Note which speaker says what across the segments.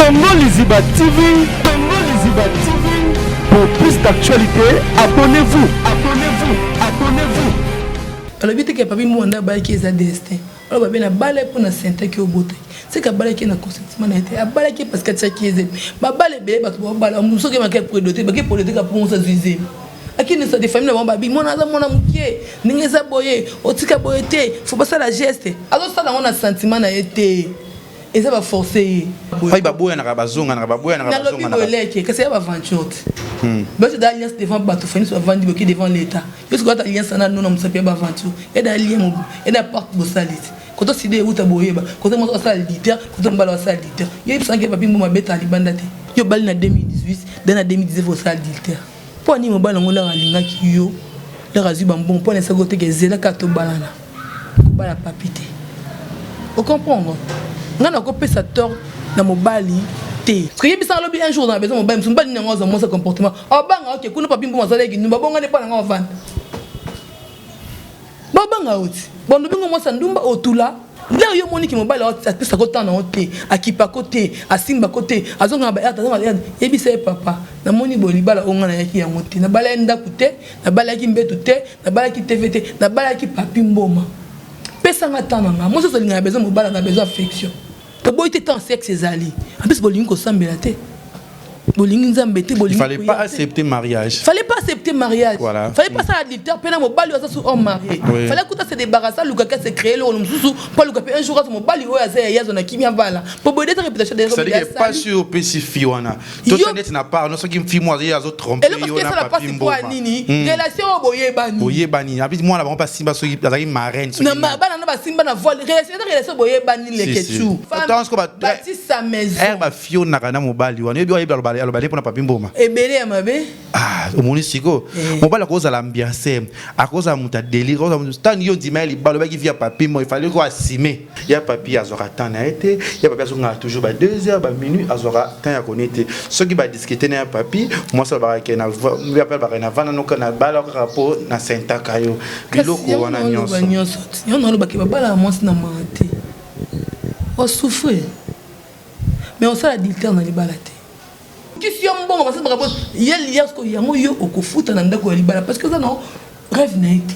Speaker 1: Congo Liziba TV, Congo Liziba TV. Pour plus d'actualité, abonnez-vous, abonnez-vous, abonnez-vous.
Speaker 2: Alors, vite que papi mwanda ba qui est destin. Alors, ba bena balé pour na santé qui au beauté. C'est que balé qui na consentement na été. Balé qui parce que ça qui est. Ba balé bébé ba to balé. On so que ma quel prédoté, ba qui prédoté ka pour on se zuiser. Akini sa des familles na ba bi mona za mona mukie. Ninge za boyer, otika boyete, faut pas ça la geste. Alors ça on a sentiment na été. Et ça va forcer.
Speaker 3: Fai baboya na kabazonga na kababoya na kabazonga na
Speaker 2: leke que c'est aventure. Mais c'est d'alliance devant bateau fini soit vendu qui devant l'état. Parce que alliance na non on s'appelle aventure. Et d'alliance et da porte de salite. Quand on s'ide où ta boyeba, quand on monte ça leader, quand on balance ça leader. Yo sans que papi mo beta libandate. Yo bal na 2018, dans 2019 au salle leader. Pour ni mo bal ngola alinga ki yo. Le razu bambon pour na sa côté que zela kato balana. Bala papité. Vous comprenez? Nga na ko pesa tort na mobali te parce que yebisa lobi un jour dans la maison mobali msumbali na ngoza mo sa comportement abanga ok kuna papi mbo mazala ki ndumba bonga ne pa nga vanda babanga oti bondo bingo mo sa ndumba otula là yo moni ki mobali atisa ko tana ote akipa kote asimba kote azonga ba atazonga yebisa papa na moni bolibala onga na yaki ya mote na bala enda kute na bala ki mbetu te na bala ki tvt na bala ki papi mboma pesa nga tana nga mo so linga besoin mobali na besoin affection. Il
Speaker 3: fallait pas accepter mariage.
Speaker 2: Fallait pas accepter mariage.
Speaker 3: Voilà.
Speaker 2: Fallait pas ça adultère peine mobali oza sur homme marié. Fallait que se débarrasser Luka se créer le mususu pas Luka un jour mobali oya za ya zona kimia vala. Pour boder ta réputation des
Speaker 3: hommes. C'est pas sûr PC wana. Tout ça net na part non ce qui me fi moi ya zo tromper yo na papi mboma.
Speaker 2: Relation boye bani.
Speaker 3: Boye bani. Abi moi là on pas simba so azaki marraine so.
Speaker 2: Na bana na ba simba na voile. Relation boye bani le kechu.
Speaker 3: Attends ce qu'on va
Speaker 2: bâtir sa maison.
Speaker 3: Ba fio na kana mobali wana. Yo yo alobale pour na papi mboma.
Speaker 2: Ebele ya mabe.
Speaker 3: Ah, au munisiko. Mobali a cause à l'ambiance, à cause à muta délire, à cause tant yo di mail balo ba qui via papi moi il fallait quoi assumer. Il y a papi azora temps na été, il y a papi azora toujours ba 2h ba minuit azora temps ya connecté. Ce qui va discuter na papi, moi ça va que na va appel ba na vana no kana bala rapport na senta kayo. Biloko wana nyonso.
Speaker 2: Yo no lo ba ke ba bala moi na mate. On souffre. Mais on sait l'adultère dans les balades. Qui si on bon parce que il y a lias ko yango yo okufuta na ndako ya libala parce que ça non rêve na été.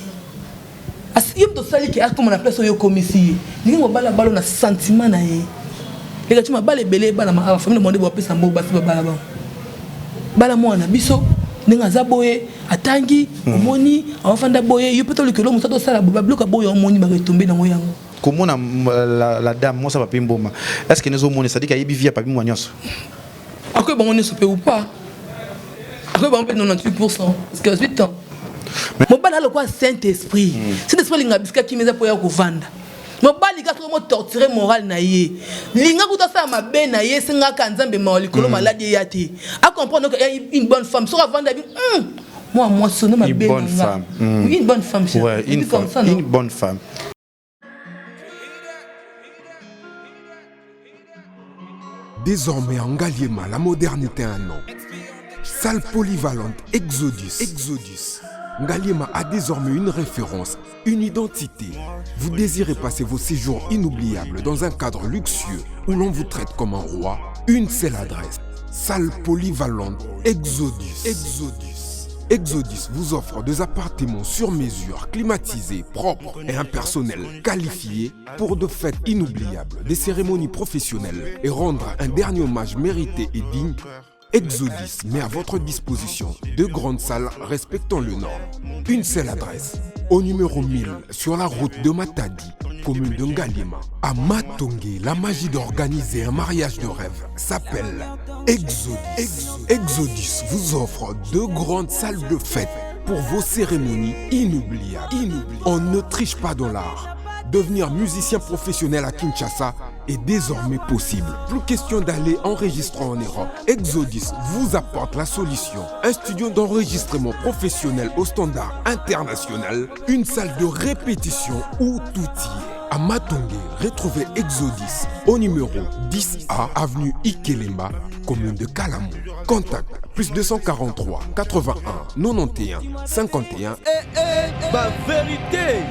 Speaker 2: Asi yom to sali ki akoma na place yo komisi. Ni ngo bala balo na sentiment na ye. Et quand tu m'as balé belé bala ma famille demandé bo pesa mbo basi bala ba. Bala mwana biso ninga za boye atangi omoni afanda boye yo peut-être que l'homme ça doit sala bo bloka boye omoni ba retomber na yango.
Speaker 3: Comment la dame moi ça va papi mboma. Est-ce que nous omoni ça dit ka yebi via papi mwanyoso.
Speaker 2: Après, bon, on est sauvé ou pas. Après, bon, on peut 98%. Parce que 8 ans. Mon bal a le quoi Saint-Esprit. Saint-Esprit, il y a biscuit qui me pour y vendre. Mon bal, il y a comment torturer moral naïe. L'inga kuta sa ma ben naïe, c'est nga kanzambe maoli kolo malade yati. À comprendre qu'il y a une bonne femme. Sur avant d'avis, moi, sonne ma ben.
Speaker 3: Une bonne femme.
Speaker 2: Une bonne femme.
Speaker 3: Ouais, une bonne femme.
Speaker 4: Désormais en Ngaliema, la modernité a un nom. Salle polyvalente Exodus. Ngaliema a désormais une référence, une identité. Vous désirez passer vos séjours inoubliables dans un cadre luxueux où l'on vous traite comme un roi? Une seule adresse. Salle polyvalente Exodus vous offre des appartements sur mesure, climatisés, propres et un personnel qualifié pour de fêtes inoubliables, des cérémonies professionnelles et rendre un dernier hommage mérité et digne. Exodus met à votre disposition 2 grandes salles respectant le Nord. Une seule adresse, au numéro 1000 sur la route de Matadi, commune de Ngaliema. À Matongé, la magie d'organiser un mariage de rêve s'appelle Exodus. Exodus vous offre 2 grandes salles de fête pour vos cérémonies inoubliables. On ne triche pas dans l'art. Devenir musicien professionnel à Kinshasa est désormais possible. Plus question d'aller enregistrer en Europe. Exodus vous apporte la solution. Un studio d'enregistrement professionnel au standard international. Une salle de répétition où tout y est. À Matongé, retrouvez Exodus au numéro 10A, avenue Ikelemba, commune de Kalamou. Contact plus 243 81 91 51.
Speaker 5: Bah vérité.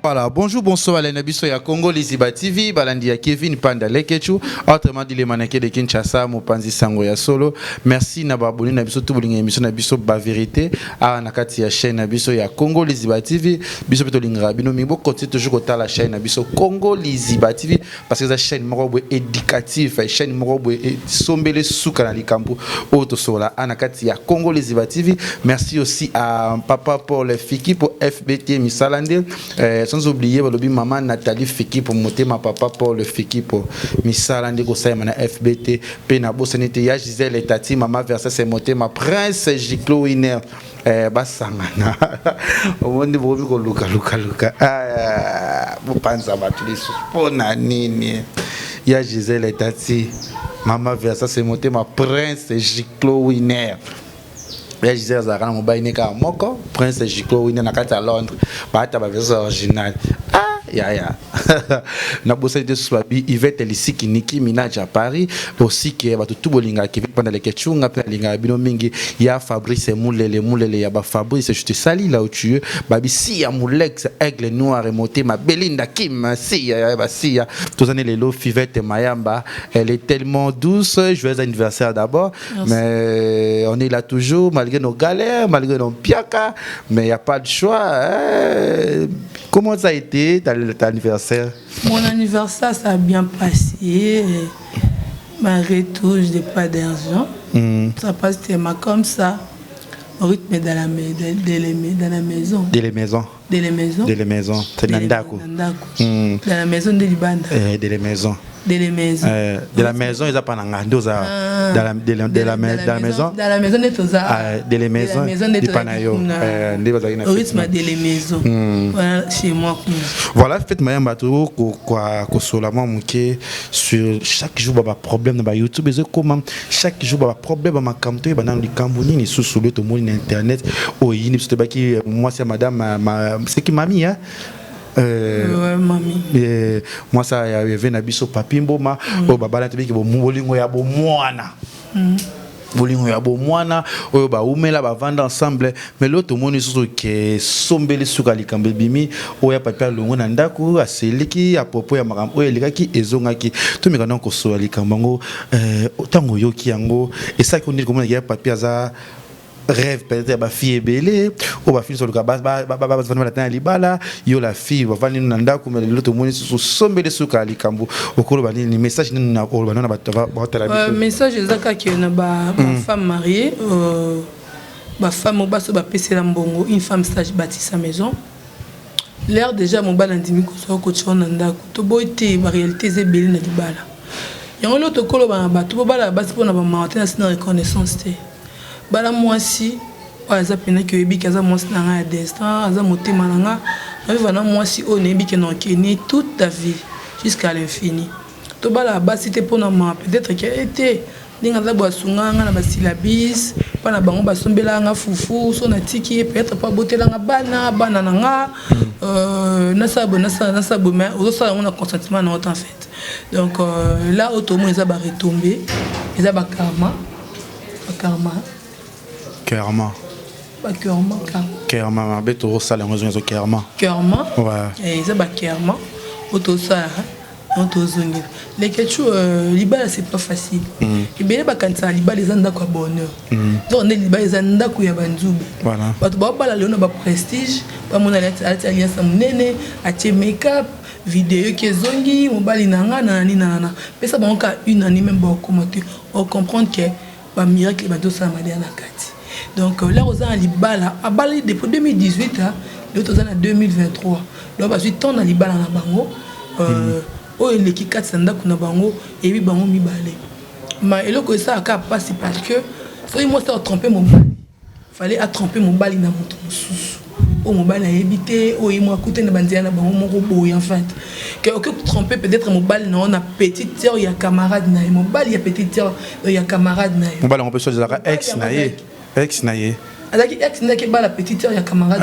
Speaker 3: Voilà, bonjour, bonsoir, les Nabiso ya Congo, Liziba TV, Balandi ya Kevin Panda Lekechu, autrement dit les mannequins de Kinshasa, Mopanzi Sango ya Solo. Merci Nababoni Nabiso, tout le monde émission Nabiso Ba Vérité, à Nakati ya chaîne Nabiso ya Congo, Liziba TV, Biso Petolingra, Bino Mibo, continue toujours à la chaîne Nabiso Congo, Liziba TV, parce que la chaîne Morobo éducative, la chaîne Morobo est sombele sous Kanali Kampo, Auto Sola, à Nakati ya Congo, Liziba TV. Merci aussi à Papa pour le Fiki, pour FBT Misalande, sans oublier le maman Nathalie Fiki pour monter ma papa pour le Fiki pour Misalande Gosaï mana FBT Penabo Senete ya Gisèle et Tati maman versa c'est monter ma prince Giclo Winner basangana au monde bobi ko luka vous pensez à tous les pona nini ya Gisèle et Tati maman versa c'est monter ma prince Giclo Winner. Je disais à Zara, mon bain n'est qu'à Moko, Prince Giclo, il n'est qu'à Londres, bah, t'as pas version originale. Ah, ya. Na bossé de Swabi, Yvette Elissi qui Nicki Minaj à Paris, aussi qui va tout bolinga qui vit pendant les ketchunga, pendant binominger, il y a Fabrice Moulele, ya ba Fabrice, je te salis là où tu es, babi si ya Moulex, aigle noir et monté, ma Belinda Kim, si ya, tous années les lots, Fivette et Mayamba, elle est tellement douce, joyeux anniversaire d'abord, mais on est là toujours, malgré nos galères, malgré nos piaka, mais il n'y a pas de choix. Comment ça a été ton anniversaire?
Speaker 2: Mon anniversaire, ça a bien passé. Ma retouche de pas d'argent. Ça passe tellement comme ça. Au rythme de la maison.
Speaker 3: De la maison. C'est Nandako.
Speaker 2: De la maison de Libanda.
Speaker 3: De la maison.
Speaker 2: De la maison.
Speaker 3: De la maison, ils appellent Nangandoza. De la maison.
Speaker 2: Dans la maison de Toza.
Speaker 3: De la maison de Panayo.
Speaker 2: Au rythme de la maison. Voilà, chez moi.
Speaker 3: Voilà, faites Mayamba tout quoi solament mouké sur chaque jour baba problème dans YouTube et comment chaque jour baba problème ma camté dans le Cameroun ni sous le tout monde internet oh il c'est pas qui moi c'est madame c'est qui mamie hein.
Speaker 2: Ouais, mamie.
Speaker 3: Moi ça y avait na biso papimbo ma o baba la tebiki bo molingo ya bo mwana. Bolingo ya bo mwana oyo ba umela ba vanda ensemble mais l'autre monde surtout que sombele suka likambe bimi oya papa longo na ndako aseliki apopo ya makambo oyo likaki ezongaki to mikana ko so likambango tango yoki yango et ça qu'on dit comment ya papa za rêve peut-être ba fille belé ou ba fille sur le cabas ba la tana libala yo la fille va venir nanda comme l'autre monde sur sombe de suka likambo okolo ba ni message na ba na ba
Speaker 2: message ezaka ki na ba femme mariée ba femme ba so ba pesela mbongo une femme sage bâtit sa maison l'air déjà mon bal ndimi ko so ko chona ndako to boité ba réalité zebeli na libala yango l'autre kolo ba to bala basi pona ba matin na reconnaissance te bala mwasi aza pena que ebi kaza mwasi na nga destin aza motema na nga na mwasi o nebi ke non keni toute ta vie jusqu'à l'infini to bala basi te pona ma peut-être que été ninga za boasunga nga na basilabis pana bango basombela nga fufu so na tiki peut-être pas botela nga bana na nga na sabo mais au ça on a consentement na en fait donc là automo eza ba retomber eza ba karma Kerma,
Speaker 3: beto sala ngozo kerma.
Speaker 2: Kerma. Ouais. Et ça ba kerma. Auto ça. Antozongi. Les ketchu libala c'est pas facile. Et bien ba kansa libala les anda ko bonheur. Donc les libala les anda ko ya banzubi.
Speaker 3: Voilà.
Speaker 2: Ba to ba la leona ba prestige, ba mona alliance munene, atie make-up, vidéo qui zongi, mobali nanga nana. Mais ça ba on ka une année même ba commenter, on comprendre que ba miracle ba do ça ma na kati. Donc là, on a Libala, à Bali depuis 2018, l'autre en 2023. Là, on a eu tant de Libala dans Bango. Il est qui 4 dans Bango et 8 Bango mi balé. Mais là, ça a passé parce que si moi, ça a trompé mon bal. Il fallait tromper mon bal dans mon sous. Oh, mon bal a évité. Oh, il m'a coûté de bandiana Bango, mon robot, en fait. Que tromper peut-être mon bal, on a petite sœur, il y a camarade, mon bal, il y a petite sœur, il y a camarade.
Speaker 3: Mon bal, on peut choisir la ex, naïe. Ex naïe.
Speaker 2: Alors ex naïe la petite sœur, il y a camarade.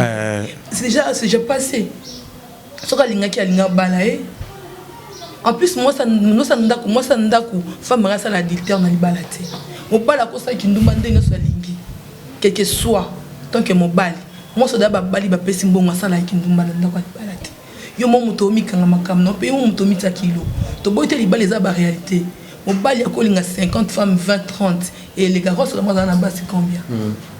Speaker 2: C'est déjà passé. Ce que l'inga qui a l'inga balaye. En plus moi ça ndaku femme rasa la dictateur na libalate. Mon bal a kosa ki ndumba ndenge so lingi. Quel que soit tant que mon bal. Moi ça da ba bali ba pesi mbongo ça la ki ndumba na ndako libalate. yo mo moto mikanga makam non pe mo moto mita kilo to boite libala eza ba réalité mobali akolinga 50 femmes 20 30 et les gars sur la mois na basi combien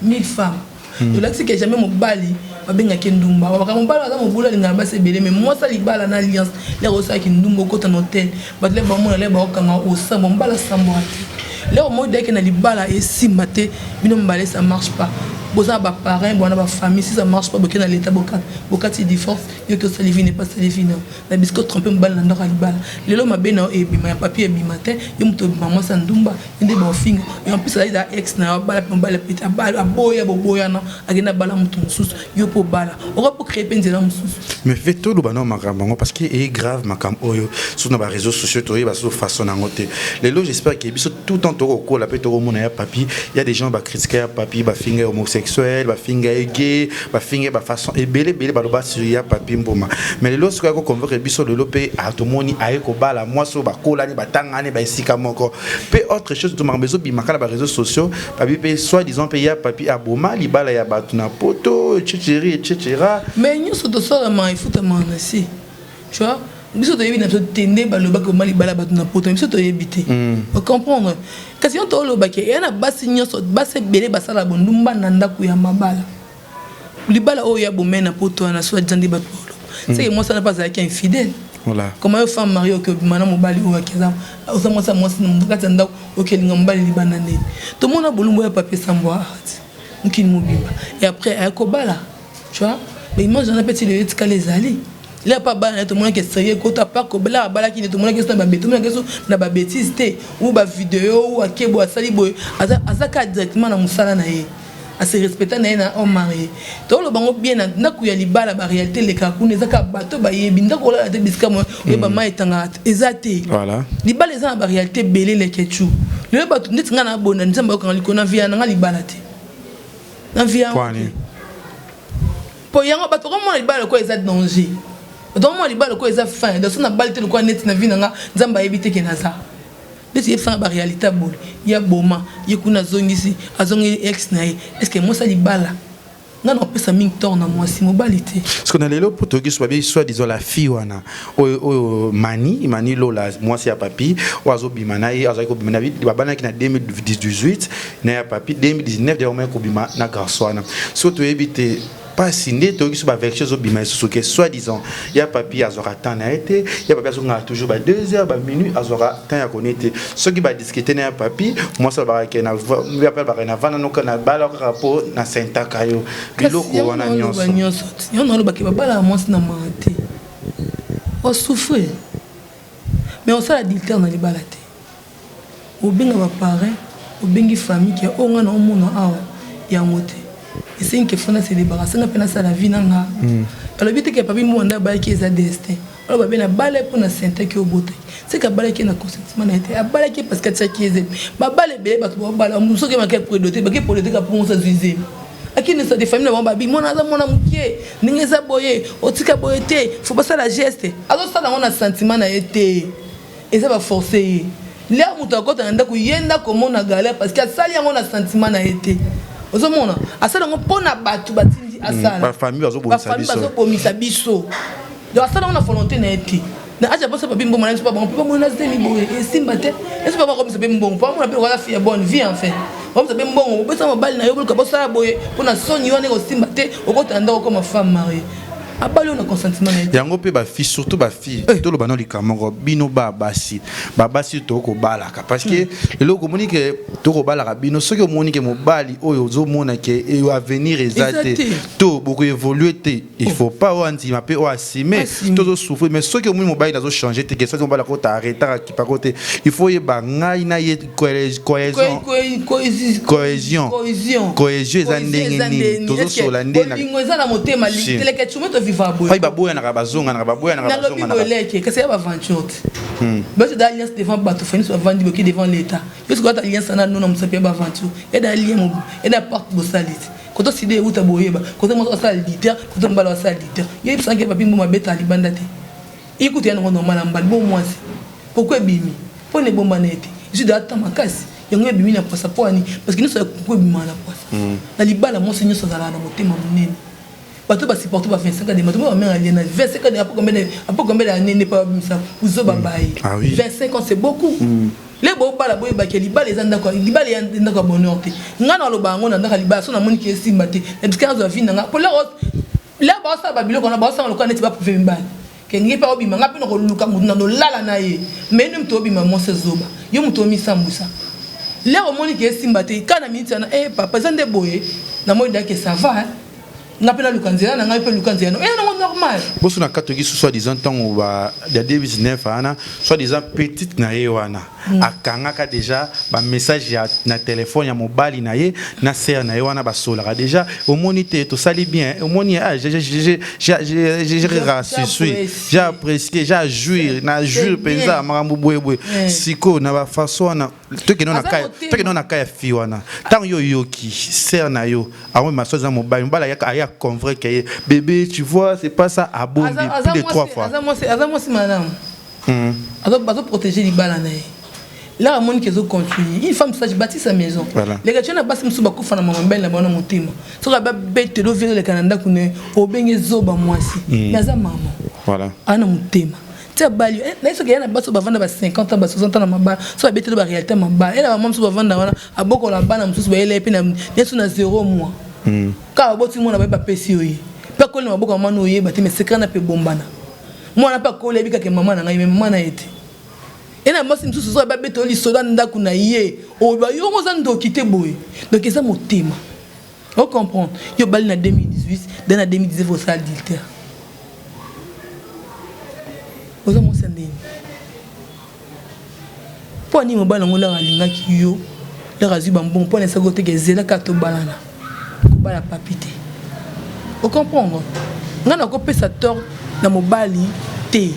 Speaker 2: 1000 femmes to laxi que jamais mobali babenga kendumba baka mobali aza mobula linga basi belé mais moi ça libala na alliance les rosa ki ndumba ko tan hôtel batle ba mona le ba okanga au sambo mbala sambo ati là au mode que na libala et si maté bino mbale ça marche pas boza ba parrain bona ba famille si ça marche pas boké na l'état bokat si divorce yo que ça livine pas ça livine na bisco tromper mbala na ndora libala lelo mabena e bima papier bi matin yo muto maman sa ndumba inde ba finga et en plus ça da ex na bala mbala pita bala boya boya na agena bala muto mususu yo po bala on va pour créer penzela mususu
Speaker 3: mais fait tout le bano makambo parce que est grave makam oyo sur nos réseaux sociaux to ba so façon na ngote lelo j'espère que biso tout temps to ko la pe to mona ya papi il y a des gens ba critiquer papi ba finga homosexuel ba finga gay ba finga ba façon et belé ba loba sur ya papi mboma mais lelo ce ko convoquer biso lelo pe atomoni aye ko bala moi so ba kola ni ba tangane ba isika moko pe autre chose to marbezo bi makala ba réseaux sociaux papi pe soit disant pe ya papi aboma libala ya batuna poto etc.
Speaker 2: mais nous sommes tous il faut te demander si tu vois biso to yebi na to tende ba loba ko mali bala batuna poto biso to yebité on comprendre kasi on to loba ke yana basi nyoso basi belé basala bondumba na ndaku ya mabala libala o ya bomena poto na so jandi batolo c'est que moi ça n'a pas été infidèle
Speaker 3: voilà
Speaker 2: comment une femme mariée que madame mobali o akeza o moi ça moi ndaka tanda o ke ngambali libana ne to mona bolumbo ya papier sambo art mukini mobimba et après akobala tu vois mais moi j'en ai petit le etika les ali là pas bala tout le monde qui est sérieux quand pas ko bala bala qui tout le monde qui est na beto na keso na ba bêtise té ou ba vidéo ou akebo asali boy azaka directement na musala na ye à se respecter na homme marié to lo bango bien na ku ya libala ba réalité le ka kuna ezaka bato ba yebi ndako la te biska mo e ba mai tanga ezate
Speaker 3: voilà
Speaker 2: libala eza ba réalité belé le kechu le bato netinga na bona nzamba ko likona via na libala te na via po yango bato ko mo libala ko eza danger donc moi libala ko eza fin de son na balte ko net na vina nga nzamba yebite ke na za desi yefanga ba réalité bol ya boma yekuna zongisi azongi ex na est-ce que moi ça libala non on peut ça ming tourne moi si mobilité
Speaker 3: parce qu'on a les pour toi qui soit disons la fille wana o mani lola moi c'est à papi oazo bimana et azo ko bimana vite babana qui na 2018 na papi 2019 de moi ko bima na garçon surtout éviter pas signé to qui ba version zo bima so que soit disant il y a papier azora temps na été il y a papier azora toujours ba 2 heures ba minute azora temps ya connecté ce qui va discuter na papier moi ça ba ke na vi appel ba na vana no kana bala rapport na senta kayo biloko wana nyonso
Speaker 2: yo no ba ke ba bala moi na mate o souffrir mais on sala adultère na libala te o benga ba parents o bengi famille qui o ngana o mona awa ya mote et c'est une question de se débarrasser na pena ça la vie nanga alors bité que papi monda ba ki eza destin alors ba bena bale pour na santé ki obote c'est que bale ki na consentement na été bale ki parce que ça ki eze ba bale be ba to bale on so ke ma ke prédoter ba ke politique pour ça zuiser akini ça des familles na ba bi mona za mona mukie ninge za boye otika boyete faut pas ça la geste alors ça on a sentiment na été et ça va forcer là muto akota nda ku yenda comme on a galère parce que ça li on a sentiment na été ozomona asala ngo pona batu batindi asala
Speaker 3: ba famille
Speaker 2: bazobomisa biso donc asala on a volonté na eti na aja bosa papi mbongo na pas bon pas mona zemi boye esimba te est-ce pas comme ça be mbongo pas mona pe wala fille bonne vie en fait comme ça be mbongo bosa mobali na yo boluka bosa boye pona soni wana osimba te okotanda comme femme mariée abalo na consentement na
Speaker 3: yango pe ba fille surtout ba fille to lo bano likamoko bino ba basi to ko balaka parce que le logo monique to ko balaka bino soki monique mobali oyo zo mona ke e avenir ezate to beaucoup évoluer te il faut pas o anti ma pe o assumer to zo souffrir mais soki moni mobali na zo changer te que ça mobali ko ta arrêter ki pa côté il faut y ba ngai na ye cohésion ezandengeni to zo sola ndena
Speaker 2: ngoza na motema liteleke chumeto
Speaker 3: Pai baboya na bazonga na baboya na bazonga na
Speaker 2: leke que c'est aventure mais dans alliance devant bateau fini soit vendre qui devant l'état parce que quand alliance na non on s'appelle aventure et dans lien et dans porte bosalite quand on sidé ou taboyeba quand on ça leader quand on bala ça leader il y a que papi mo beta libanda te écoute ya no normal mbali bon moi pourquoi bimi pour ne bomba nete je dois attendre makasi yango bimi na posa poani parce que nous ça ko bima na posa na libala mo senyo ça la na motema munene bato ba supporter ba 25 ans de bato ba mère alien 25 ans après combien d'années n'est pas ça uzo babaye 25 ans c'est beaucoup les beaux bala boy ba keli ba les anda ko liba les anda ko bonheur te ngana lo ba ngona ndaka liba so na moni ki esimba te expérience va vina nga pour la ba sa ba biloko na ba sa lokana ti ba prouver mbali ke ngi pa obima nga pino ko luka mutu na no lala na ye mais nem to obima mo se zoba yo mutu mi sambusa là au moni ki esimba te kana minti na papa zande boye na moi dake ça va n'a pas le candidat n'a pas le candidat non normal
Speaker 3: bon sur la catégorie soit disant temps on va de 2019 ana soit disant petite na yewana akanga déjà ba message ya na téléphone ya mobile na ye na ser na yewana ba sola déjà au monité tout ça bien au moni j'ai j'ai apprécié j'ai jouir na jure penza marambo boye siko na ba façon na to que non na kaya fiwana tant yo yoki ser na yo avant ma chose na mobile ya convaincre que bébé tu vois c'est pas ça à bomber plus de 3 fois
Speaker 2: moi c'est madame alors protéger les balles là à mon qui continue une femme sage bâtit sa maison les gars tu n'as pas si musu bakufa na mama belle na bana motema so ba bête lo vire le Canada kune obenge zoba mwasi yaza maman
Speaker 3: voilà
Speaker 2: ana motema bali na iso yana baso bavanda ba 50 ans ba 60 ans na maba so ba bête ba réalité maba et la maman so bavanda wana aboko la bana musu ba ele pe na yesu na 0 mois ka boti mona ba pesi oyi pe ko le maboko mama oyi ba te me secret na pe bombana mwana pa ko le bika ke mama na ngai me mama na ete ena mosi musu so ba bête oli soda ndaku na ye o ba yo ngoza ndo kite boy donc ça motema on comprend yo bali na 2018 dans 2019 au salle d'ilter ozo mo sendeni po ni mo bala ngola alinga ki yo la razi bambon po na sa côté ke zela ka to balana ko bala papité on comprend ngana ko pesa tort na mobali te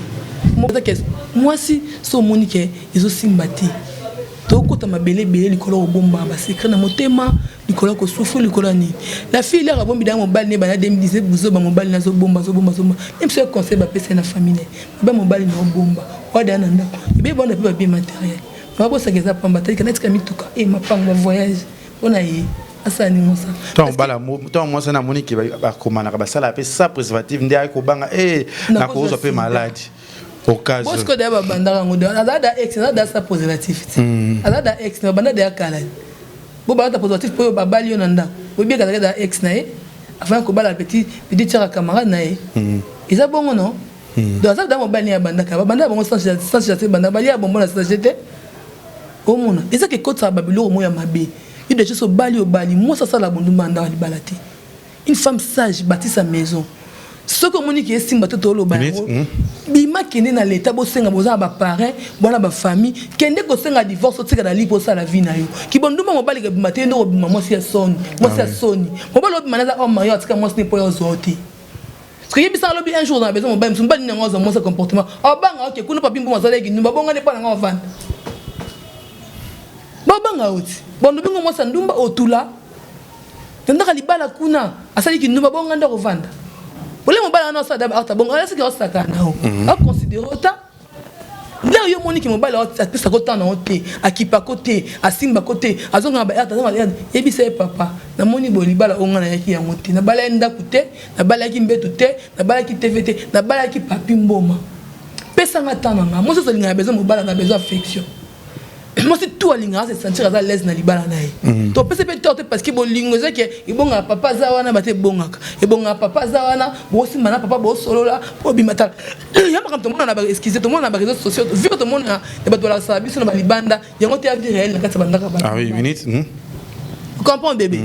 Speaker 2: moi si so monique ezo simbati to kota mabele bele likolo bomba ba secret na motema likolo ko souffre likolo ni la fille là bombi dans mobile ne bana 2017 buzo ba mobile na zo bomba même si conseil ba pesa na famille ba mobile na bomba wada na ndako be bonda pe ba bien matériel ba bo sakeza pamba tali kana tika mituka ma panga voyage on a yi asani mosa
Speaker 3: tant moi ça na monique ba komana ba sala pe ça préservatif ndia ko banga na ko zo pe malade au cas
Speaker 2: parce que d'abord bandara ngodo azada ex azada sa positif azada ex na banda de akala bo banda positif po babali onanda bo bien kaza ex na e avant ko bala petit tira camarade na e isa bongo non donc azada mobali ya banda ka banda bongo sans chasser banda bali ya bongo na société au mona isa ke kota babilo mo ya mabe il de choses bali au bali moi ça la bondu banda li balati une femme sage bâtit sa maison ce que monique estime toto lo bango bima kende na l'état bo senga boza ba parents bona ba famille kende ko senga divorce tika na lipo sa la vie na yo ki bonduma mobali ke bimate ndo bima mo sia soni mobali lo manaza o mario tika mo sne po yo zoti parce que yebisa lo bi un jour dans la maison mobali msumbali na ngozo mo sa comportement o banga ok kuna papi mbo mazale ki ndumba bonga ne pa na ngova bo banga oti bondo bingo mo sa ndumba otula tandaka libala kuna asali ki ndumba bonga ndo kovanda Bolé mon bal en sa d'abord bon est-ce que ça kana a considérer autant là yo monique mon bal a pesa kota na oté a kipa côté a simba côté a zonga ba ata e bi sai papa na moni boli bala onga na yaki ya moté na bala enda kuté na bala ki mbetu té na bala ki tvt na bala ki papi mboma pesa ngata na moi ça linga besoin mon bal na besoin affection moi c'est tout alinga c'est sentir à l'aise na libala na ye to pesa pe torte parce que bolingo za ke ibonga papa za wana bate bongaka ibonga papa za wana bo si mana papa bo solo la bo bimata ya ma comme tout monde na ba excuser tout monde na ba réseaux sociaux vu que tout monde na ba to la sabi sur na libanda yango te vie réel na kata bandaka ba
Speaker 3: ah oui minute
Speaker 2: vous comprenez bébé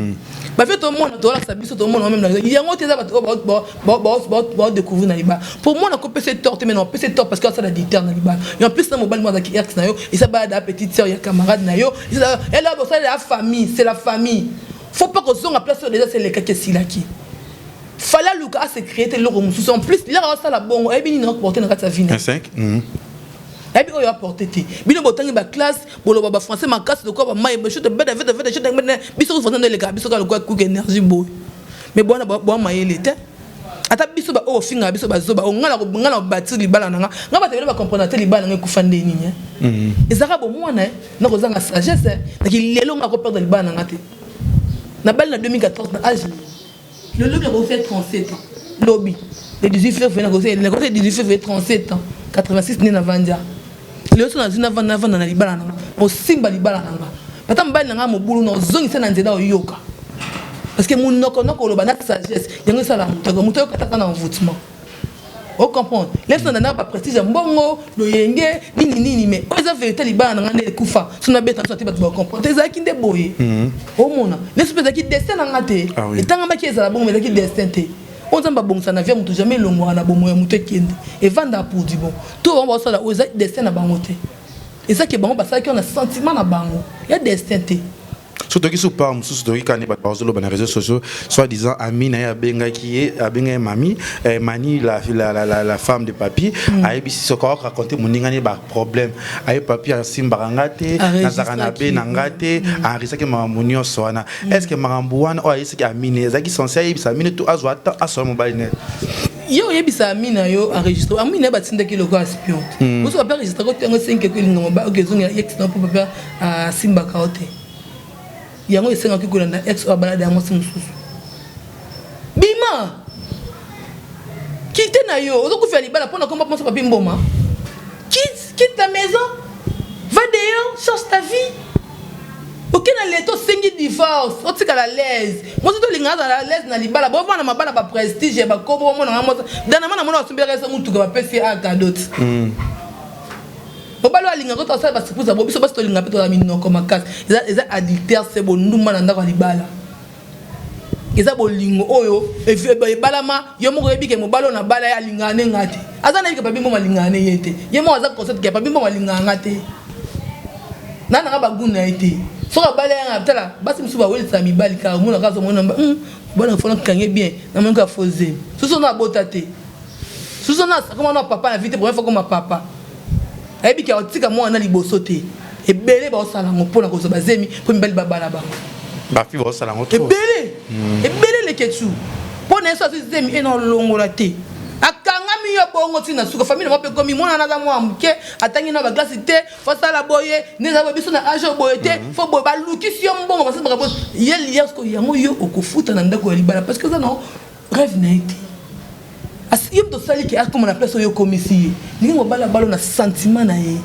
Speaker 2: ba fait tout monde to la sabi sur tout monde même na yango te za ba découvrir na liba pour moi na ko pesa torte mais non pesa torte parce que ça la dictateur na liba et en plus na mobile moi qui ex na yo et ça ba da petite sœur ya camarade na yo et là c'est la famille c'est la famille faut pas que on a place déjà c'est les cas qui là qui fallait Lucas se créer le remusu en plus là ça la bon et bien il n'a porté dans sa vie
Speaker 3: 5
Speaker 2: et puis on a porté bino botangi ba classe bolo ba français ma casse de quoi ba mai ba chute bête chute biso ko fondé les gars biso ko ko énergie boy mais bon mai il était ata biso ba o finga biso ba zoba ngala bati libala nanga ngaba te ba comprendre te libala ngai ku fande nini ezaka bo mwana na ko zanga sagesse na ki lelo ngako perdre libala nanga te na balle na 2014 na âge le look a fait 37 ans lobby. Le 18 février, le 18 février 37 ans, 86 né na Vandia. Le son na zina vana na libala nanga. O simba libala nanga. Pata mbali nanga mobulu no zongi sana nzeda oyoka. Parce que mon noko loba na sagesse, yango sala muto kata na envoûtement. On comprend. Les gens n'ont pas prestige mbongo, lo yenge, nini mais eza vérité libala nanga ne kufa. Sona beta sorti ba comprendre. Teza ki ndeboye. O mona. Les espèces qui destin nanga te. Et tanga ma ki ezala bongo mais qui destin te. On s'en va bon ça n'a jamais longo na bomo ya muto kende. Et vanda pour du bon. Tout on va ça là oza destin na bangote. Et ça qui est bon parce que on a sentiment na bango. Il y a destin te.
Speaker 3: Surtout qui parle, surtout qui connaît pas sur les réseaux sociaux, soi-disant Amine a benga qui est a benga mamie, Mani la femme de papi, a eu si ce qu'on raconté mon n'ingani ba problème, a eu papi a simbarangate, nazarana be nangate, a risque que mamunio soana. Est-ce que marambouane ou est-ce que Amine, zaki censé a eu sa minute à zoata à son mobile.
Speaker 2: Yo yebisa Amina yo enregistré Amina batinda ki loko espion. Vous avez enregistré ko tengo 5 que lingo ba okezonga extra pour papa a Simba Kaote. Yango esenga kikolanda ex obalade yango simususu bima quitte na yo ozo kufia libala pona komba penser papi mboma quitte ta maison va dehors change ta vie ok na leto sengi divorce otika la l'aise moi to linga za la l'aise na libala bo vana mabala ba prestige ba kobo mo na mo dana mana mo na sumbere sa mutuka ba pesi a cadeau Bobalo alinga ko to sa ba sipuza bo biso ba to linga peto la minoko makasi eza adultère c'est bon nduma na ndako libala eza bolingo oyo ebalama yo moko yebike mobalo na bala ya lingane ngati aza na yike papi mo malingane yete ye mo aza concept ke papi mo malingana ngate nana nga baguna yete so ka bala ya tala basi musu ba welisa mibali ka mo na kazo mo na bona fona kanye bien na mo ka foze suso na botate suso na comment na papa na vite première fois comme papa ebi ki otika mo na liboso te ebele ba osala ngopona ko so bazemi po mibali babala ba
Speaker 3: ba fi ba osala ngoto
Speaker 2: ebele le ketchu pona eso zemi eno longola te akanga mi yo bongo tina suka famille mo pe komi mona na za mo amke atangi na ba glace te fo sala boye neza ba biso na ajo boye te fo boye ba lukisi yo mbongo ba sala ba yel yesko yango yo okufuta na ndako ya libala parce que ça non rêve na été as yom to sali ki comme on appelle ça yo komisi ni ngo bala balo na sentiment na ye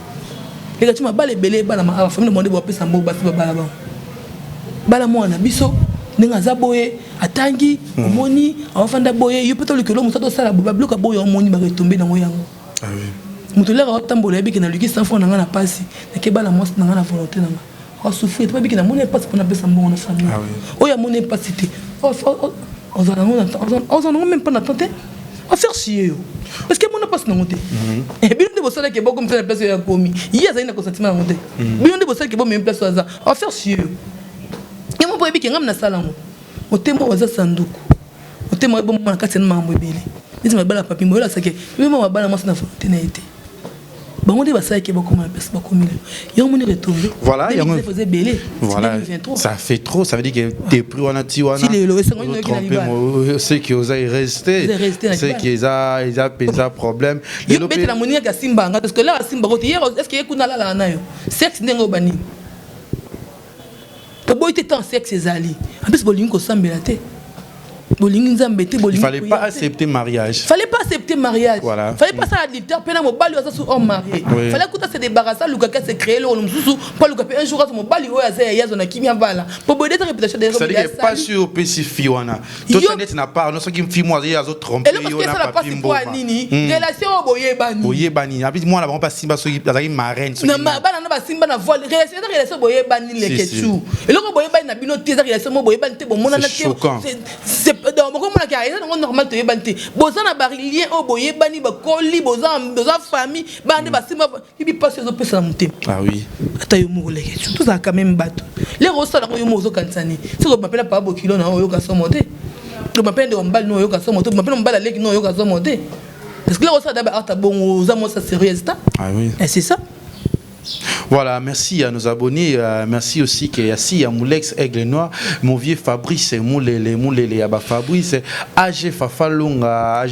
Speaker 2: le ka tuma bala belé bala ma famille monde bo pesa mbo basi bala ba bala mo na biso ninga za boye atangi omoni afanda boye yo peto le kelo musato sala ba bloka boye omoni ba retomber na ngoyango ah oui mutolera otambola yebiki na luki sans fond na ngana pasi na ke bala mo na ngana volonté na nga o souffrir pas biki na moni pasi pour na pesa mbo na famille ah oui o ya moni pasi te on en même pas n'attendre à faire chier parce que mon passe na monter et bien de bosala ke beaucoup me faire place ya komi hier ça ina consentement na monter bien de bosala ke beaucoup même place ça à faire chier et mon boyebi ke ngam na sala mo otemo waza sanduku otemo ebo mo na kati na mambo ebele nisi mabala papi mo la sake mo mabala mo na fonte na été bango de basala ke beaucoup na place ba komi yo mo ni retomber
Speaker 3: voilà yo mo
Speaker 2: faisait belé
Speaker 3: voilà ça fait trop ça veut dire que t'es pris wana ti wana c'est que vous avez resté c'est que ils a pensé problème
Speaker 2: et le bête la monia ka simba parce que là simba ko hier est-ce que kuna la na yo sexe ndengo bani to boy te tant sexe ezali en plus bolingo ko sambela te
Speaker 3: il fallait pas accepter mariage.
Speaker 2: Fallait pas accepter mariage.
Speaker 3: Voilà.
Speaker 2: Fallait pas ça adultère peine mo bali oza sur homme marié. Fallait que ça se débarrasser Luka se créer le mususu pas Luka un jour mo bali o ya yazo na kimia vala. Pour boder ta réputation des
Speaker 3: ça dit pas sur spécifique wana. Tout ça net na part non ce qui me fait moi yazo tromper yo na papi mbo.
Speaker 2: Relation boye bani.
Speaker 3: Boye bani. Abi moi là on pas simba so azaki marraine.
Speaker 2: Na bana na ba simba na voile relation boye bani le ketchu. Et le boye bani na bino te relation boye bani te bon mona na te. C'est donc comme on a dit normal te yebante boza na barilien o boye bani ba koli boza famille bande ba simba ibi passe zo pesa monte
Speaker 3: ah oui
Speaker 2: ata yo mo leke tout ça quand même bato les rosala ko yo mo zo kansani c'est ko m'appelle pas bokilo na yo ka so monte je m'appelle de mbal no yo ka so monte je m'appelle mbal leki no yo ka so monte parce que les rosala d'abord ata bon za mo ça sérieux ah
Speaker 3: oui
Speaker 2: et c'est ça.
Speaker 3: Voilà, merci à nos abonnés, merci aussi à Moulex Aigle Noir, mon vieux Fabrice, Moulele, Aba Fabrice, AG Fafalunga,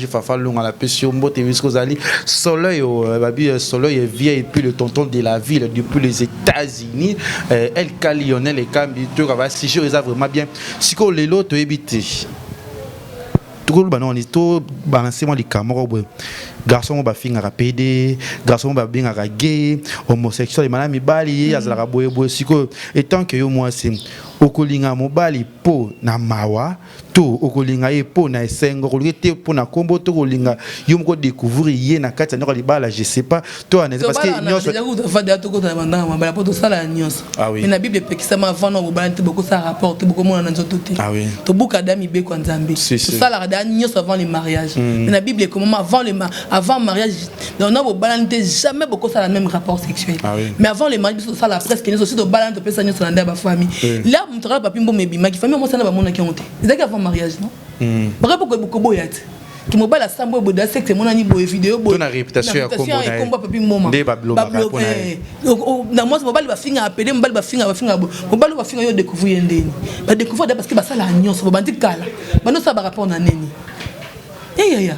Speaker 3: la Pession Mbote, Viscozali, Soleil est vieille et puis le tonton de la ville depuis les États-Unis, El Calionel et Cambi, tout va si je les a vraiment bien. Si qu'on les lots, tu éviter. tout banon ni to balancer moi les camarades garçon ba finga PD garçon ba binga gay homosexuel malami bali azala boye siko et tant que yo moi c'est okolinga mobali po na mawa to okolinga ye po na esengo kolite po na kombo to kolinga yo mko découvrir ye na kati na libala je sais pas to anese parce que
Speaker 2: nyonso va to ko na banda mabala po to sala nyonso mais na bible pekisama avant no mobali te beaucoup ça rapporte beaucoup mona na nzoto te to buka dami be kwa nzambe to sala da nyonso avant le mariage mais na bible comment avant mariage donc na mobali te jamais beaucoup ça la même rapport sexuel mais avant le mariage ça la presque nyonso aussi to balance to pesa nyonso na ndaba famille là mutara papi mbo mebi maki famille mo sana ba mona ki honte ezaki avant mariage non baka beaucoup boyat qui mobile sambo boda secte mona ni boye vidéo boye
Speaker 3: na réputation ya
Speaker 2: kombo papi moma
Speaker 3: nde ba bloga pona
Speaker 2: na moi mobile ba finga appeler mobile ba finga mobile ba finga yo découvrir ndeni ba découvrir parce que ba sala nyonso ba bandi kala ba no sa ba rapport na neni ya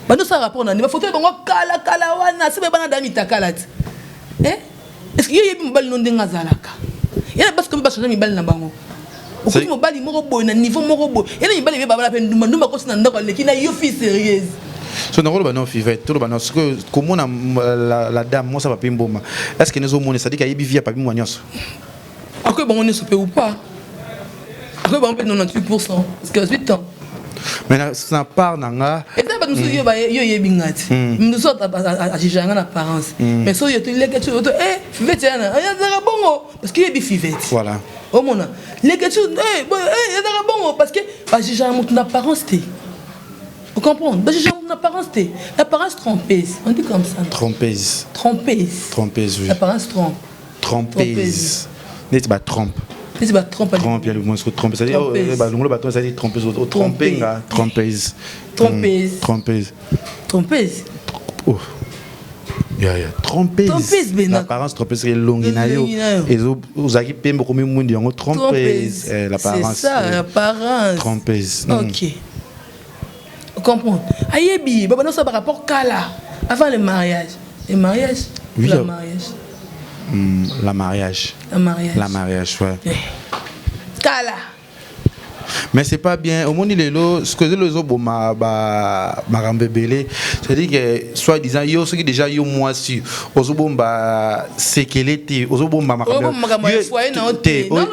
Speaker 2: ba no sa rapport na neni ba photo bango kala wana se ba na dami takalati est-ce que yebi mobile no ndenga zalaka yana parce que ba changer mobile na bango okoti mobali moko boy na niveau moko boy yana mibali be babala pe nduma ko sina ndako leki na yo fille sérieuse
Speaker 3: so na rolo ba non fivette to ba non ce que comment la dame moi ça va pas mboma est-ce que nous au monde ça dit qu'il y a vivia pas moi nyonso
Speaker 2: après bon on est super ou pas après bon on peut 98% parce que 8 ans
Speaker 3: mais ça part nanga
Speaker 2: et ça ba nous yo ba yo yebingati nous sorte à jijanga na apparence mais so yo te leke tu fivette yana ya bongo parce que yebi fivette
Speaker 3: voilà
Speaker 2: oh mon les questions bon parce que j'ai mon apparence t vous comprenez j'ai mon apparence t l'apparence trompeuse on dit comme ça
Speaker 3: trompeuse oui
Speaker 2: l'apparence
Speaker 3: trompeuse n'est pas trompe
Speaker 2: c'est pas trompe
Speaker 3: il y a le moins que trompe ça dit bah le bâton ça dit trompeuse trompeuse oh trompeuse l'apparence trompeuse c'est longue et vous avez payé beaucoup moins de trompeuse l'apparence
Speaker 2: c'est ça l'apparence
Speaker 3: trompeuse
Speaker 2: ok vous comprenez ayebi baba non ça par rapport kala avant le mariage
Speaker 3: oui
Speaker 2: la mariage
Speaker 3: ouais
Speaker 2: kala
Speaker 3: mais c'est pas bien au monde les lots ce que les autres bon ma rambebele c'est-à-dire que soit disant yo ce qui déjà yo moi si aux bon ba sécurité aux bon ma
Speaker 2: foyer na hôtel non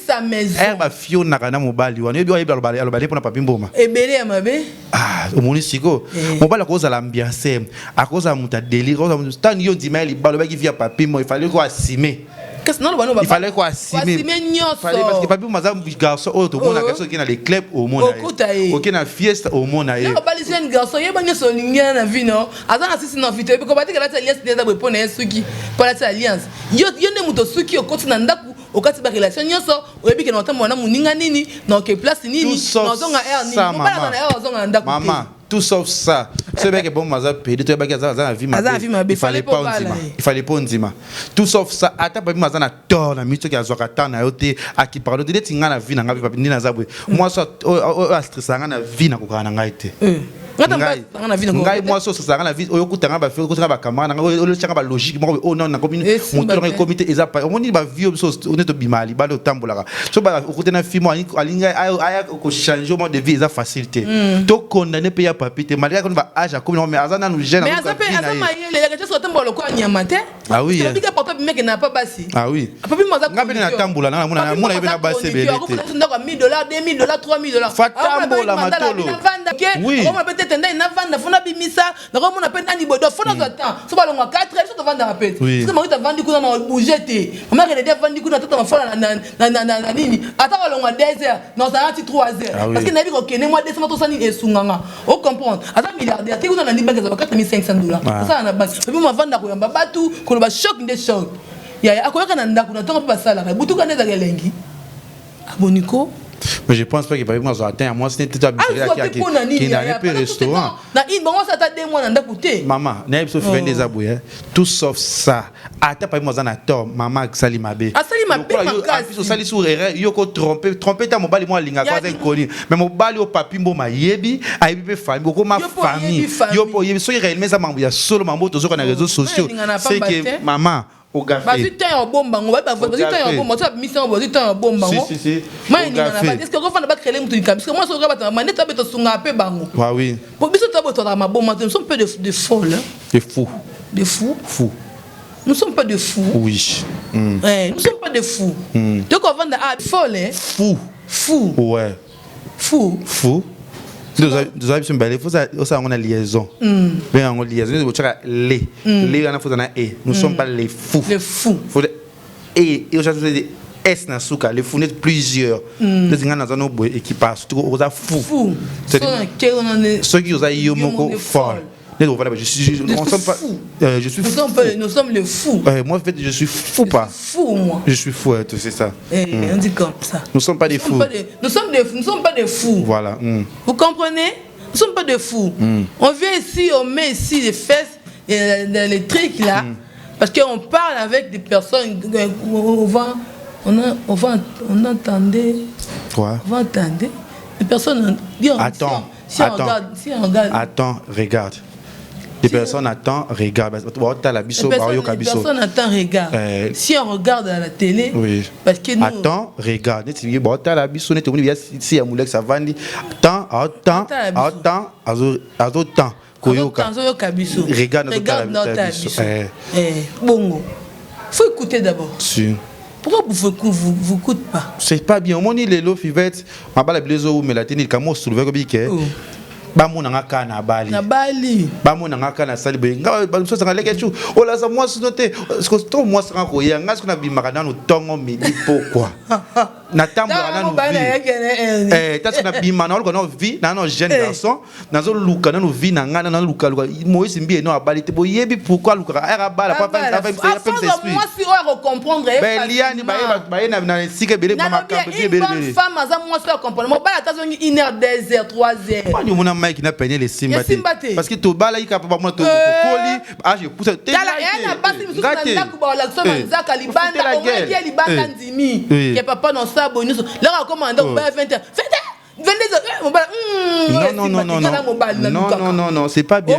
Speaker 2: sa maison
Speaker 3: ba fio na kana mobali wana yo bi alobali pona papi mboma
Speaker 2: ebele ya mabe
Speaker 3: au monde siko mobali cause l'ambiance à cause à muta délire cause tant yo di mal ba lobaki via papi mo il fallait quoi assumer il fallait quoi assumer parce que papi maza garçon auto mon na garçon qui na les clubs au monde OK na fiesta au monde na
Speaker 2: non pas les jeunes garçons yeba nyo so linga na vie non azana sisi na vite ko ba tika la alliance déjà bo pona suki pour la alliance yo ne muto suki okoti na ndaku okati ba relation nyoso oyebi ke na otambo na muninga nini na ke place nini na zonga air nini mo bala na air zonga ndaku
Speaker 3: maman tout sauf ça c'est bien que bon maza pédé tu baki za na vie il fallait pas ndima tout sauf ça ata papi maza na tort na mito ki azoka tana yote aki pardon de tinga na vie na ngapi papi ndina zabwe moi ça o stressanga na vie na kokana na ngai te ngai moi so ça na vie oyokutanga ba fait kutanga ba kamana o changa ba logique mo o non na commune moteur en comité eza pas on dit ba vie so on est bimali ba le tambola so ba okutena fi mo alinga aya ko changement de vie eza facilité to condamner payer papi te malgré qu'on va âge à comme mais azana nous gêne
Speaker 2: mais azapa mayele ya kacha so tambola ko nyamate
Speaker 3: ah oui
Speaker 2: c'est bika portable mec n'a pas bassi
Speaker 3: ah oui
Speaker 2: papi maza
Speaker 3: ngapi na tambola na mona yebe na bassi belete
Speaker 2: ndako $1000 $2000 $3000
Speaker 3: fa tambola matolo
Speaker 2: oui on peut être ndai na vanda fona bimisa na ko mona pe ndani bodo fona zo temps so balongwa 4 heures so to vanda rapete parce que marita vandi kuna na bouger mama que de vandi kuna tata mafona na nini ata balongwa 2 heures non ça rati 3 heures parce que na bi ko kene moi desema to sani esunganga o comprendre ata milliardaire te kuna na ndi banque za $4500 ça na banque puis moi vanda ko yamba batu ko ba choc de choc ya akoyaka na ndako na tonga pe basala ka butuka neza kelengi aboniko.
Speaker 3: Mais je pense pas qu'il va y avoir atteint moi c'est tout habitué qui n'a pas restaurant
Speaker 2: na il bon ça t'a 2 mois dans côté
Speaker 3: maman n'a pas fait des aboués tout sauf ça ata pas moi na tort maman sali mabe
Speaker 2: asali mabe
Speaker 3: yo sali sur erreur yo ko tromper ta mobali moi linga kwa inconnu mais mobali au papi mbo mayebi ayebi pe famille ko ma famille yo po yebi so réellement ça mambo ya solo mambo to zo na réseaux sociaux c'est que maman au café.
Speaker 2: Vas-y, t'es un bon bango. Vas-y, t'es un bon bango. Tu as mis ça en vas-y, t'es un bon bango.
Speaker 3: Si.
Speaker 2: Moi, il n'y en a pas. Est-ce que vous ne pas créer les moutons? Parce que moi, je regarde ma manette, tu as sunga peu bango.
Speaker 3: Oui.
Speaker 2: Pour bisous, tu as besoin de ma bonne matin. Nous sommes pas de folles.
Speaker 3: De fou.
Speaker 2: De fous.
Speaker 3: Fou.
Speaker 2: Nous ne sommes pas de fous.
Speaker 3: Oui.
Speaker 2: Nous ne sommes pas de fous. Donc, on va de folle.
Speaker 3: Fou.
Speaker 2: Fou.
Speaker 3: Ouais.
Speaker 2: Fou.
Speaker 3: Fou. Nous avons une liaison. Une liaison. Nous ne sommes pas les fous.
Speaker 2: Les fous.
Speaker 3: Et aujourd'hui, S na suka les fous net plusieurs. Les gens dans un bois et qui passent tout aux fous.
Speaker 2: Ceux
Speaker 3: qui ont eu un folle. Je suis
Speaker 2: nous sommes les fous.
Speaker 3: Moi, en fait, je suis fou pas.
Speaker 2: Fou, moi.
Speaker 3: Je suis fou, c'est ça.
Speaker 2: On dit comme ça.
Speaker 3: Nous ne sommes pas des fous.
Speaker 2: Nous ne sommes pas des fous.
Speaker 3: Voilà.
Speaker 2: Vous comprenez? Nous ne sommes pas des fous. On vient ici, on met ici les fesses, les trucs là, parce qu'on parle avec des personnes. On entendait.
Speaker 3: Quoi?
Speaker 2: On entendait. Les personnes.
Speaker 3: Attends.
Speaker 2: Si on regarde.
Speaker 3: Attends, regarde. Les personnes attendent, regardent. Les
Speaker 2: personnes attendent, regardent. Si on regarde à la télé,
Speaker 3: oui.
Speaker 2: Parce que nous...
Speaker 3: Attends, regarde.
Speaker 2: Regarde notre abisso. Bongo. Il faut écouter d'abord.
Speaker 3: Si.
Speaker 2: Pourquoi vous écoutez pas?
Speaker 3: C'est pas bien. Mon île est l'eau, fivette. Ma balle est blessée, mais la tenue, comme on se trouve comme biquet. Bamo na ngaka na Bali.
Speaker 2: Na Bali.
Speaker 3: Bamo na ngaka na sali be. Nga ba so sanga leke chu. Ola sa moi sinote. Est-ce que to moi sanga ko ya ngas ko na bimaka na no tongo midi pourquoi? Na tambora na no vi. T'as na bimaka na ko na vi na no jeune garçon. Na zo luka na no vi na ngana na luka luka. Moïse mbi no abali te boyebi pourquoi luka era bala pas
Speaker 2: moi si on comprendre.
Speaker 3: Ben liani ba na sike bele mama kampe bele.
Speaker 2: Une femme aza moi si on comprendre. Mo bala ta zo 1h 2h 3h.
Speaker 3: Mike n'a peigné les Simbate. Parce que tout bas là il capable moi tout colis ah je pousse tellement non c'est pas bien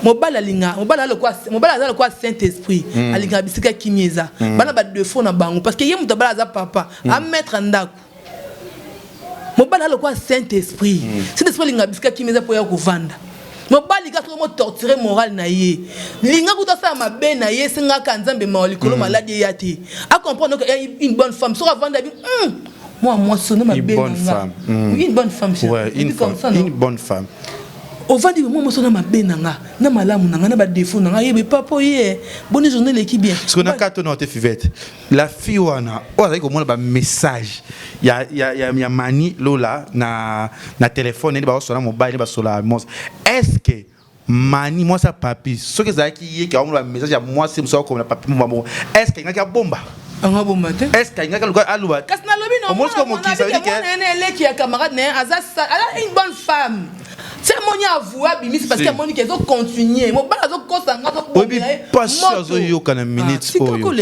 Speaker 2: mobala le quoi Saint-Esprit alinga bisika kimieza bana ba de fond na bango parce que yemu tabala za papa a mettre en ndako mobala le quoi Saint-Esprit Saint-Esprit linga bisika kimeza po ya kovanda mobali ka ko torturer moral na ye linga kuta sa mabe na ye singa ka nzambe ma likolo maladi ya ti a comprendre que une bonne femme sera vendre moi sonne ma belle femme une bonne femme
Speaker 3: ouais une bonne femme
Speaker 2: au vandi moi sonne ma belle na malamu na ba défaut na ye papa ye bonne journée l'équipe bien
Speaker 3: parce qu'on a quatre notes fivette la fille wana on a comme ba message il y a mani lola na téléphone ni ba sur mobile ni ba sur la est-ce que mani moi ça papi ce que ça qui est comme le message à moi c'est ça comme la papi maman est-ce qu'il y a bomba
Speaker 2: un bomba est-ce
Speaker 3: qu'il y a quelque alouba
Speaker 2: parce que na lobi non moi comme qui ça veut dire que qui a camarade né elle a une bonne femme c'est mon avoué bimis parce que Monique elle continuer mon bala zo kosanga zo
Speaker 3: bobi pas sûr zo yo kana minute oyo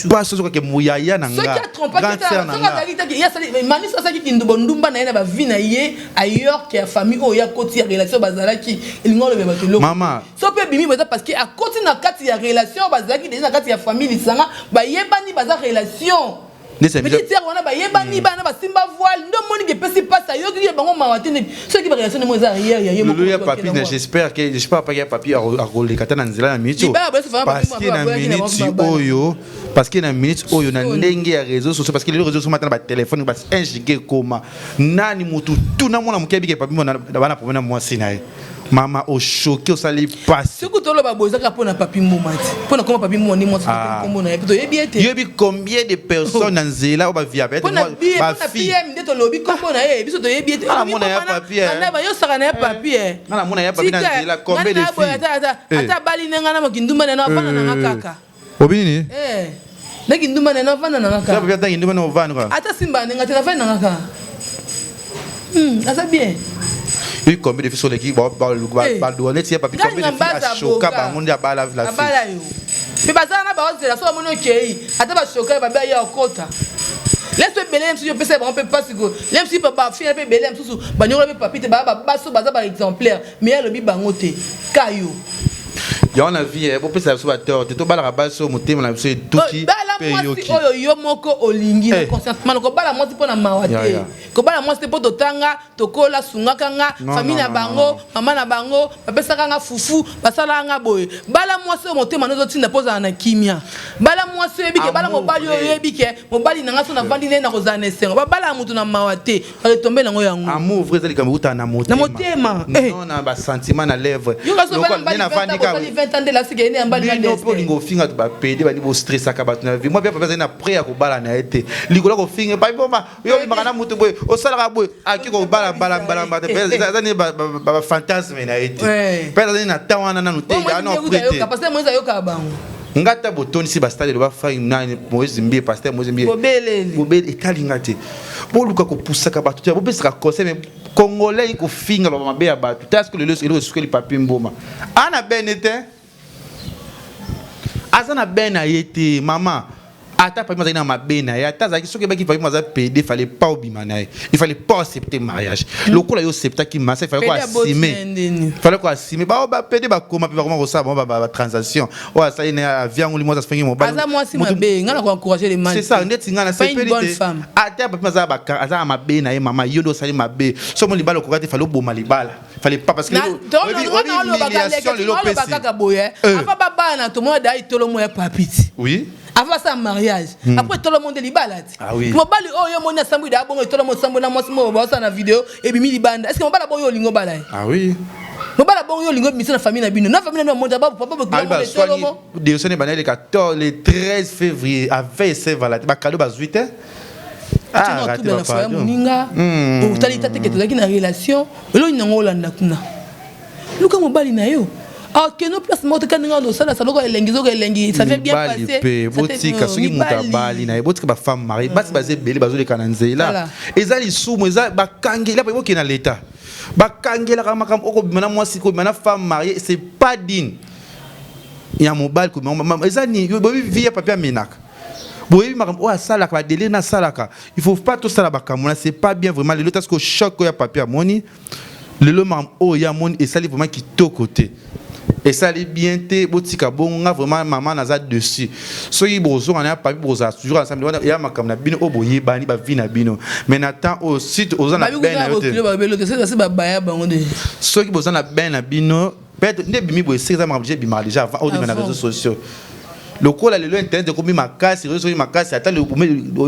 Speaker 3: pas sûr que muyaya na nga grand sœur na nga
Speaker 2: il y a ça mani ça qui ndumba na ba vie na ye ailleurs que famille o ya koti ya relation bazalaki il ngolo be batelo
Speaker 3: maman
Speaker 2: so pe bimi parce que à côté na kati ya relation bazalaki déjà na kati ya famille sanga ba yebani baza relation mais tu sais on a ba yebani ba na ba simba voile ndo moni ke pesi pasa yo ki bango mawatene ceux qui ba relation de moi arrière ya ye
Speaker 3: le papi j'espère pas qu'il y a papi à rouler katana nzela na minute parce que na minute oyo parce que na minute oyo na ndenge ya réseaux sociaux parce que les réseaux sociaux maintenant ba téléphone ba 1 giga koma nani mutu tout na mona mukebi ke papi mona bana problème moi sinaye maman au choqué au sali passe
Speaker 2: ce que tu as besoin pour na papi momati pour na comment papi moni moi comme na plutôt yebi
Speaker 3: combien de personnes en zela ou ba via peut-être moi ba fille
Speaker 2: de to lobby comme na biso to yebi
Speaker 3: ala mona ya papi
Speaker 2: na ba yo saka na papi
Speaker 3: ala mona ya papi na zela combien de filles
Speaker 2: ata bali nenga na makinduma na vana na kaka
Speaker 3: obini
Speaker 2: na kinduma na vana na kaka
Speaker 3: ça peut être kinduma na vana quoi
Speaker 2: ata simba nenga te na vana na kaka ça bien.
Speaker 3: Oui, combien de filles sont les qui douaner tiens papi combien de filles à choquer ba monde ya bala la fille
Speaker 2: mais bazana ba ozela so mono kei ata ba choquer ba ba ya okota laisse belé même si je peux ça on peut pas si même si papa fille peut belé même sous ba nyoro papi te ba baso baza ba exemplaire mais le bi bangote kayo
Speaker 3: ya on a vu pour pesa so ba tort to bala ba so motema na so tuki
Speaker 2: pe yoki oyo yo moko olingi na consentement ko bala mwasi pona mawate ko bala mwasi po totanga tokola sungaka nga famille na bango mama na bango bapesa nga fufu basala nga boye bala mwasi motema nozo tinda poza na kimia bala mwasi ebike bala mobali oyo ebike mobali na nga so na vandi na kozana esengo bala mutu na mawate ale tombe nango yango
Speaker 3: amour vrai zali kamuta na motema non na ba sentiment na lèvre
Speaker 2: donc na vandi ka 20 ans de la sigene ambali na
Speaker 3: destin pour lingo finga to ba pede ba ni bo stress aka ba na vie moi bien papa na prêt à ko bala na été likola ko finga ba boma yo makana mutu boy o sala ka boy aki ko bala zani ba fantasme na été pesa na tawana na nute ya no prêter
Speaker 2: parce que moi ayoka bango
Speaker 3: ngata botoni si ba stade ba fa nani Moïse Mbie pasteur Moïse Mbie bobele italinga te boluka ko pusaka ba tutia bobesaka conseil mais congolais ko finga ba mabe ya ba tout est-ce que le suke le papier mboma ana benete azana bena yete mama ata pas mazina mabena ya ata zaki soki baki papi maza PD fallait pas obimana il fallait pas accepter mariage le coup là yo septa ki massa il fallait quoi assumer ba PD ba koma pe ba koma ko ça ba transaction o ça ina avion ngoli mo ça fengi mo ba
Speaker 2: aza moi si mabe ngana ko encourager les mans
Speaker 3: c'est ça ndeti ngana c'est pédité ata papi maza ba aza mabena mama yo do sali mabe so mo libala ko kati fallait oboma libala fallait pas parce que oui
Speaker 2: avant ça mariage après tout le monde libalati mobali oyo mona sambu da bongo tout le monde sambu na mwasi mo ba ça na vidéo et bimi libanda est-ce que mobala bongo lingo balai
Speaker 3: ah oui
Speaker 2: mobala bongo lingo mission na famille na bino na famille na monde ba papa ba
Speaker 3: ko de sonné banal le 14 le 13 février avec Saint-Valentin ba cadeau ba 8
Speaker 2: ah raté ba fa moninga o tali tate ke tozaki na relation elo nyongo landa kuna luka mobali na yo ah que no place moto kaninga ndo sala saloko elengizo ko elengi ça fait bien passer
Speaker 3: botika soki muta bali na botika ba femme mariée basi baze belé bazole kananzela ezali sumo eza ba kangela ba boki na l'état ba kangela kama kama oko bimana mwasi ko bimana femme mariée c'est pas digne ya mobile ko ezani yo bobi via papier menaka bobi makam o sala ka délai na sala ka il faut pas tout ça la bakamona c'est pas bien vraiment le lotas ko choc ko ya papier moni le lomam o ya moni et ça vraiment qui to côté. Et ça les bien te botika bonga vraiment maman naza dessus so yi bozo on a pas boza toujours ensemble il y a makam na bino oboye bani ba vina bino mais nathan au site aux na ben na yote
Speaker 2: c'est ba baya bango de
Speaker 3: so yi boza na ben na bino peut ne bimi bo c'est ça m'a déjà bimar déjà avant au na réseaux sociaux le col le internet de comme ma casse réseau ma casse attends le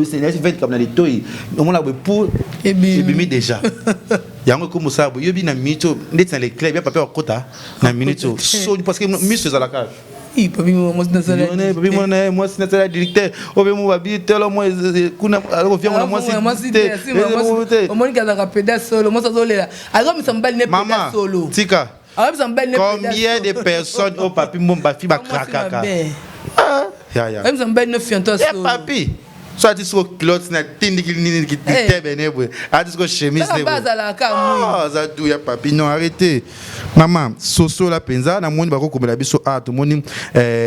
Speaker 3: c'est fait comme na les toy on l'a pour et bimi déjà yango comme ça yo bi na mito ndetsa les clés bien papa okota na minute so parce que miso za la cage
Speaker 2: i papi mo
Speaker 3: moi c'est notre directeur obe mo babi telo mo kuna revient moi
Speaker 2: c'est moi qui a pédale solo moi ça zolela alors mi sambali ne pédale solo
Speaker 3: tika combien de personnes au papi mo ba fi ba krakaka ya
Speaker 2: même sambali ne fianto solo
Speaker 3: papi soit tu sois clotte na tindi qui tebene bwe a tu sois chemise ne ah ça tout ya papi non arrêtez maman soso la penza na moni bako komela biso a to moni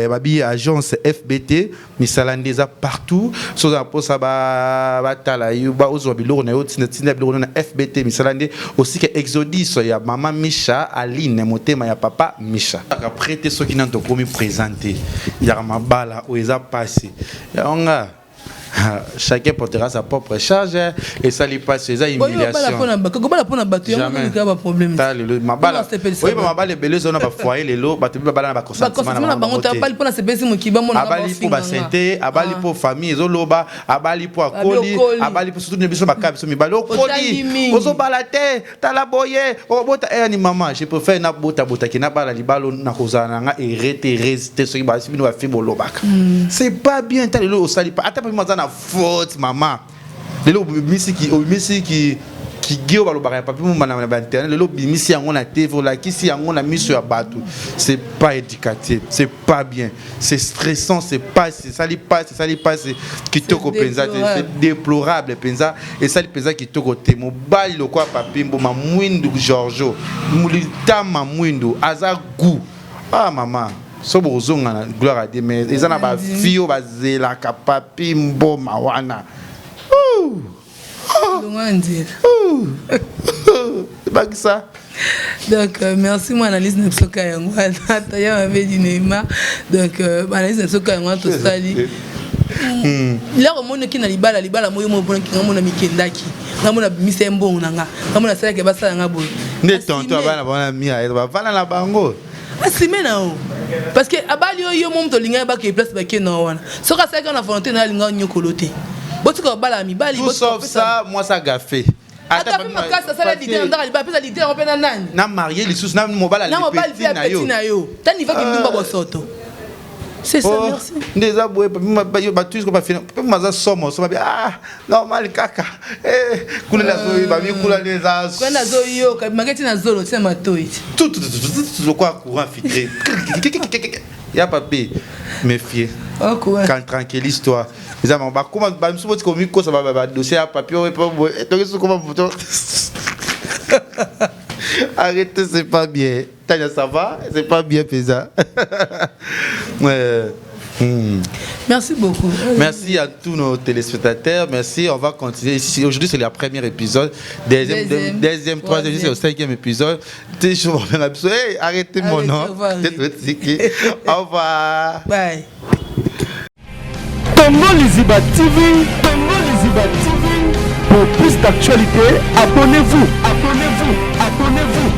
Speaker 3: babi agence FBT misalandeza partout so za posa ba tala yu ba ozo biloko na yo tina biloko na FBT misalande aussi que Exodus ya maman Misha Aline motema ya papa Misha après te so qui n'ont komi présenter ya mabala o eza passé ya onga chacun portera sa propre charge et ça lui passe ses humiliations. Jamais. Oui, mabala belé zona ba foyer les lots, ba tebi bala na ba consentement na bango.
Speaker 2: Abali pour se pesi mokiba mona ba
Speaker 3: abali pour ba santé, abali pour famille ezoloba, abali pour akoli, abali pour surtout biso ba ka biso mibalo okoli. Ozo balate, tala boye, o bota ni maman, je préfère na bota ki na bala libalo na kozana nga et résister ce qui ba sibino ba fibo lobaka. C'est pas bien tala lo osali pas. Ata pas na faute maman lelo bimisi qui gio ba lo ba papi mo na internet lelo bimisi yango na TV la kisi yango na miso ya bato c'est pas éducatif c'est pas bien c'est stressant c'est ça li passe qui toko penza c'est déplorable penza et ça li penza qui toko te mo bali lo kwa papi mbo ma mwindu Giorgio mulita ma mwindu aza gu ah maman so bozonga na gloire à Dieu mais ezana ba fio bazela ka papi mboma wana C'est pas que ça.
Speaker 2: Donc, merci, mon analyse de Soka Yango. Taya m'avait dit Neymar. Donc, analyse de Soka Yango, tout ça. Là, au monde qui n'a libala, moi, mon bon qui n'a mon ami Kendaki. N'a mon ami Sembo, n'a mon ami qui va s'en avoir.
Speaker 3: N'est tonton, va la ami, va la bango.
Speaker 2: Assimé na o. Parce que abali yo mom to linga ba ke place ba ke na wana. Soka sa ka na volonté na linga nyokolote. Botu ko bala mi bali
Speaker 3: botu sauf ça, moi ça gaffé.
Speaker 2: Ata ma kasa sala l'idée ndaka liba pesa l'idée on pena nani.
Speaker 3: Na marié les sous na mobile
Speaker 2: na yo. Tani va ki ndumba bosoto. C'est ça, merci.
Speaker 3: Déjà, tous comme finir. Maza somo, somo ah normal kaka. Kula la zo, ba mi kula les as.
Speaker 2: Quand na zo yo, ka mageti na zolo, c'est ma toi.
Speaker 3: Tout quoi courant filtré. Ya papi, méfier.
Speaker 2: Oh quoi.
Speaker 3: Quand tranquillise toi. Les amants, bah comment bah me souhaite comme quoi ça va dossier à papier et pas donc c'est comment photo. Arrêtez, c'est pas bien. Tania, ça va? C'est pas bien, Pesa.
Speaker 2: Merci beaucoup.
Speaker 3: Merci à tous nos téléspectateurs. Merci. On va continuer. Aujourd'hui, c'est le premier épisode. Deuxième, troisième, c'est le 5e épisode. Hey, arrêtez mon nom. Au revoir.
Speaker 2: Bye.
Speaker 1: Congo Liziba TV, Congo Liziba TV. Pour plus d'actualités, abonnez-vous, abonnez-vous, abonnez-vous.